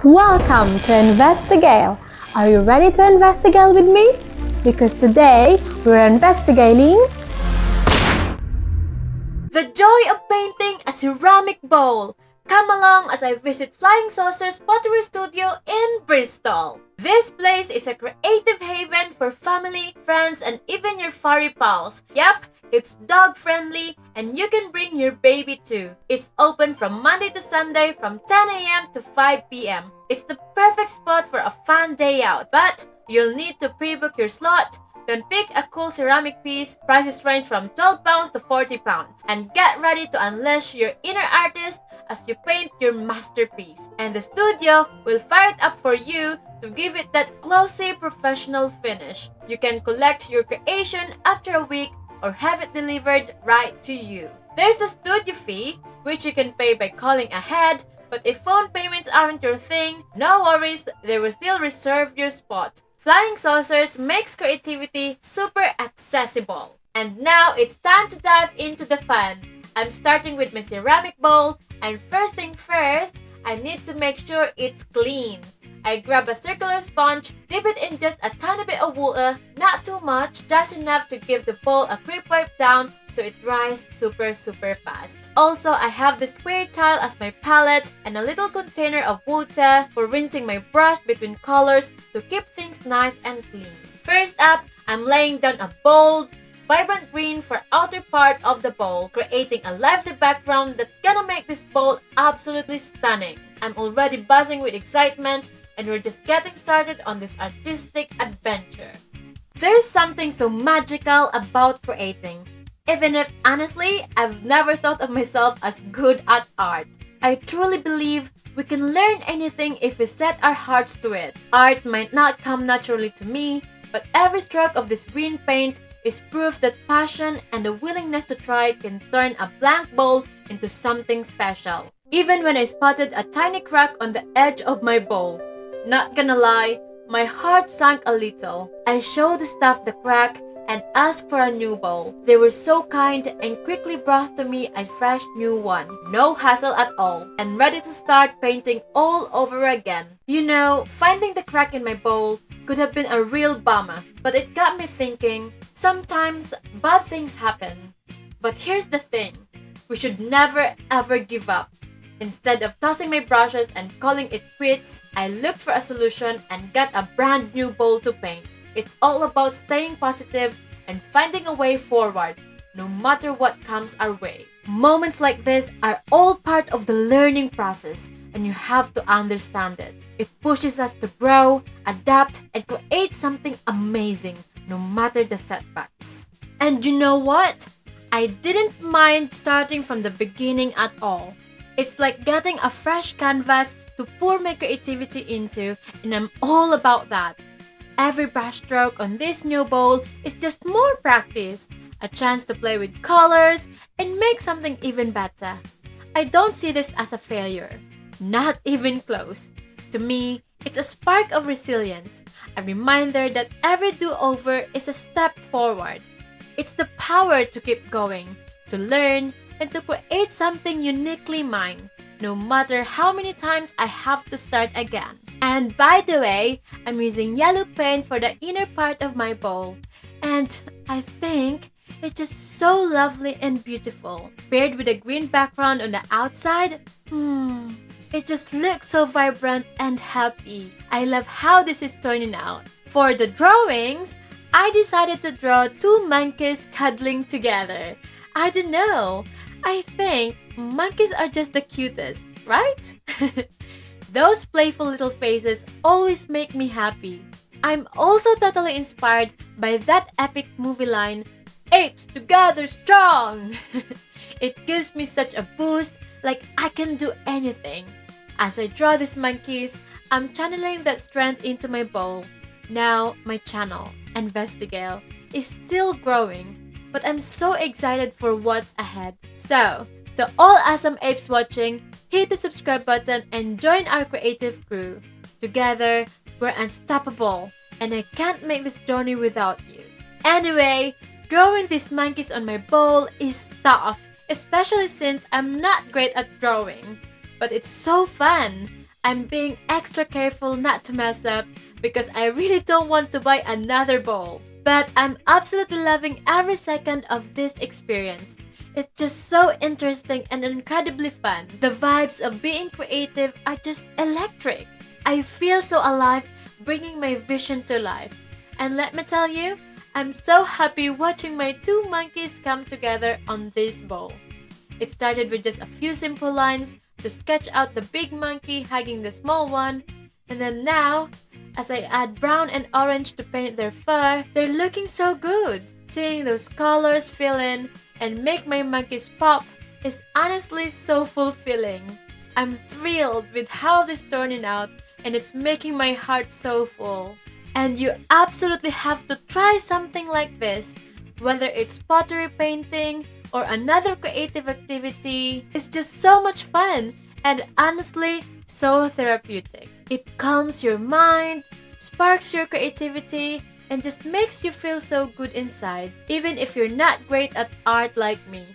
Welcome to Investigale. Are you ready to investigate with me? Because today we're investigating the joy of painting a ceramic bowl. Come along as I visit Flying Saucer's Pottery Studio in Bristol. This place is a creative haven for family, friends, and even your furry pals. Yep, it's dog-friendly and you can bring your baby too. It's open from Monday to Sunday from 10 a.m. to 5 p.m. It's the perfect spot for a fun day out, but you'll need to pre-book your slot. Then pick a cool ceramic piece, prices range from £12 to £40, and get ready to unleash your inner artist as you paint your masterpiece. And the studio will fire it up for you to give it that glossy professional finish. You can collect your creation after a week or have it delivered right to you. There's the studio fee, which you can pay by calling ahead, but if phone payments aren't your thing, no worries, they will still reserve your spot. Flying Saucers makes creativity super accessible. And now it's time to dive into the fun. I'm starting with my ceramic bowl, and first thing first, I need to make sure it's clean. I grab a circular sponge, dip it in just a tiny bit of water, not too much, just enough to give the bowl a quick wipe down so it dries super fast. Also, I have the square tile as my palette and a little container of water for rinsing my brush between colors to keep things nice and clean. First up, I'm laying down a bold, vibrant green for outer part of the bowl, creating a lively background that's gonna make this bowl absolutely stunning. I'm already buzzing with excitement, and we're just getting started on this artistic adventure. There's something so magical about creating, even if honestly, I've never thought of myself as good at art. I truly believe we can learn anything if we set our hearts to it. Art might not come naturally to me, but every stroke of this green paint is proof that passion and the willingness to try can turn a blank bowl into something special. Even when I spotted a tiny crack on the edge of my bowl, not gonna lie, my heart sank a little. I showed the staff the crack and asked for a new bowl. They were so kind and quickly brought to me a fresh new one. No hassle at all, and ready to start painting all over again. You know, finding the crack in my bowl could have been a real bummer, but it got me thinking, sometimes bad things happen. But here's the thing, we should never ever give up. Instead of tossing my brushes and calling it quits, I looked for a solution and got a brand new bowl to paint. It's all about staying positive and finding a way forward, no matter what comes our way. Moments like this are all part of the learning process, and you have to understand it. It pushes us to grow, adapt, and create something amazing, no matter the setbacks. And you know what? I didn't mind starting from the beginning at all. It's like getting a fresh canvas to pour my creativity into, and I'm all about that. Every brushstroke on this new bowl is just more practice, a chance to play with colors and make something even better. I don't see this as a failure, not even close. To me, it's a spark of resilience, a reminder that every do-over is a step forward. It's the power to keep going, to learn, and to create something uniquely mine, no matter how many times I have to start again. And by the way, I'm using yellow paint for the inner part of my bowl, and I think it's just so lovely and beautiful. Paired with a green background on the outside, it just looks so vibrant and happy. I love how this is turning out. For the drawings, I decided to draw two monkeys cuddling together. I don't know. I think monkeys are just the cutest, right? Those playful little faces always make me happy. I'm also totally inspired by that epic movie line, "Apes together strong!" It gives me such a boost, like I can do anything. As I draw these monkeys, I'm channeling that strength into my bowl. Now, my channel, Investigale, is still growing, but I'm so excited for what's ahead. So, to all awesome apes watching, hit the subscribe button and join our creative crew. Together, we're unstoppable, and I can't make this journey without you. Anyway, drawing these monkeys on my bowl is tough, especially since I'm not great at drawing. But it's so fun. I'm being extra careful not to mess up because I really don't want to buy another bowl. But I'm absolutely loving every second of this experience. It's just so interesting and incredibly fun. The vibes of being creative are just electric. I feel so alive bringing my vision to life. And let me tell you, I'm so happy watching my two monkeys come together on this bowl. It started with just a few simple lines to sketch out the big monkey hugging the small one, and then now, as I add brown and orange to paint their fur, they're looking so good. Seeing those colors fill in and make my monkeys pop is honestly so fulfilling. I'm thrilled with how this turning out, and it's making my heart so full. And you absolutely have to try something like this, whether it's pottery painting or another creative activity. It's just so much fun and honestly so therapeutic. It calms your mind, sparks your creativity, and just makes you feel so good inside, even if you're not great at art like me.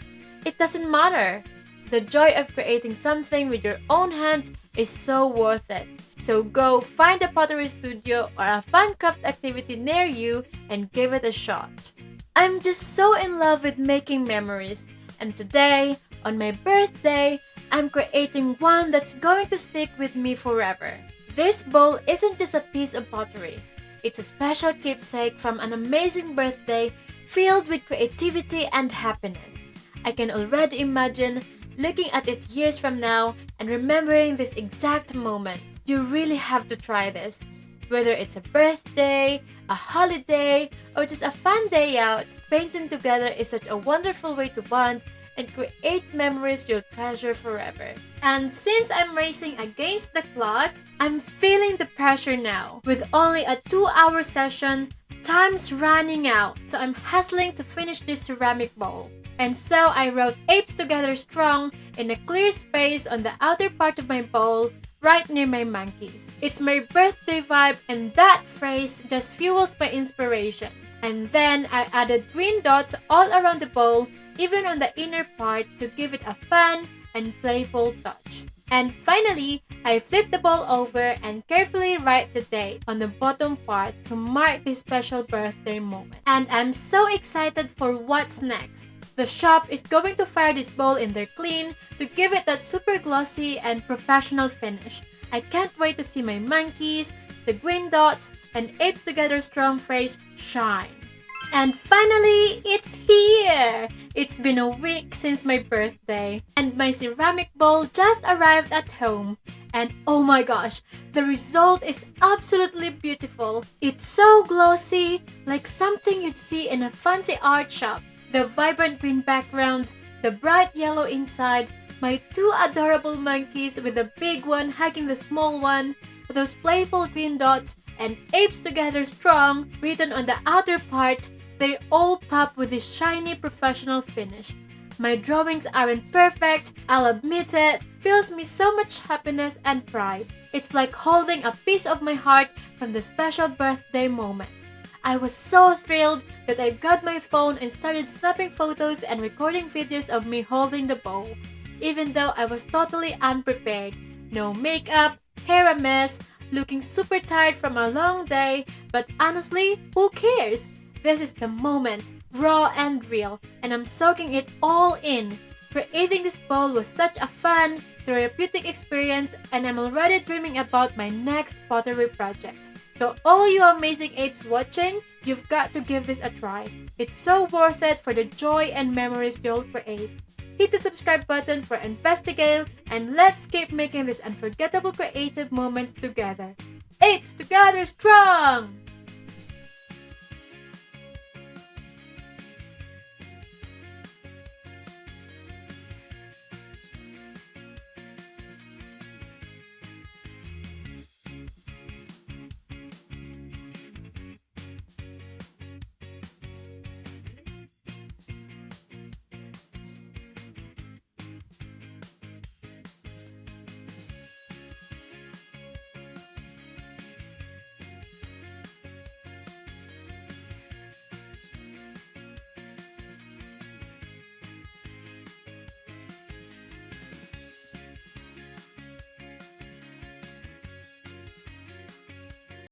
It doesn't matter. The joy of creating something with your own hands is so worth it. So go find a pottery studio or a fun craft activity near you and give it a shot. I'm just so in love with making memories, and today, on my birthday, I'm creating one that's going to stick with me forever. This bowl isn't just a piece of pottery. It's a special keepsake from an amazing birthday filled with creativity and happiness. I can already imagine looking at it years from now and remembering this exact moment. You really have to try this. Whether it's a birthday, a holiday, or just a fun day out, painting together is such a wonderful way to bond and create memories you'll treasure forever. And since I'm racing against the clock, I'm feeling the pressure now. With only a 2-hour session, time's running out, so I'm hustling to finish this ceramic bowl. And so I wrote apes together strong in a clear space on the outer part of my bowl, right near my monkeys. It's my birthday vibe, and that phrase just fuels my inspiration. And then I added green dots all around the bowl, even on the inner part, to give it a fun and playful touch. And finally, I flip the bowl over and carefully write the date on the bottom part to mark this special birthday moment. And I'm so excited for what's next. The shop is going to fire this bowl in their clean to give it that super glossy and professional finish. I can't wait to see my monkeys, the green dots, and apes together strong phrase shine. And finally, it's here! It's been a week since my birthday, and my ceramic bowl just arrived at home. And oh my gosh, the result is absolutely beautiful. It's so glossy, like something you'd see in a fancy art shop. The vibrant green background, the bright yellow inside, my two adorable monkeys with the big one hugging the small one, those playful green dots, and apes together strong written on the outer part, they all pop with this shiny professional finish. My drawings aren't perfect, I'll admit it, fills me so much happiness and pride. It's like holding a piece of my heart from the special birthday moment. I was so thrilled that I got my phone and started snapping photos and recording videos of me holding the bowl, even though I was totally unprepared. No makeup, hair a mess, looking super tired from a long day, but honestly, who cares? This is the moment, raw and real, and I'm soaking it all in. Creating this bowl was such a fun, therapeutic experience, and I'm already dreaming about my next pottery project. To all you amazing apes watching, you've got to give this a try. It's so worth it for the joy and memories you'll create. Hit the subscribe button for Investigale, and let's keep making these unforgettable creative moments together. Apes together strong!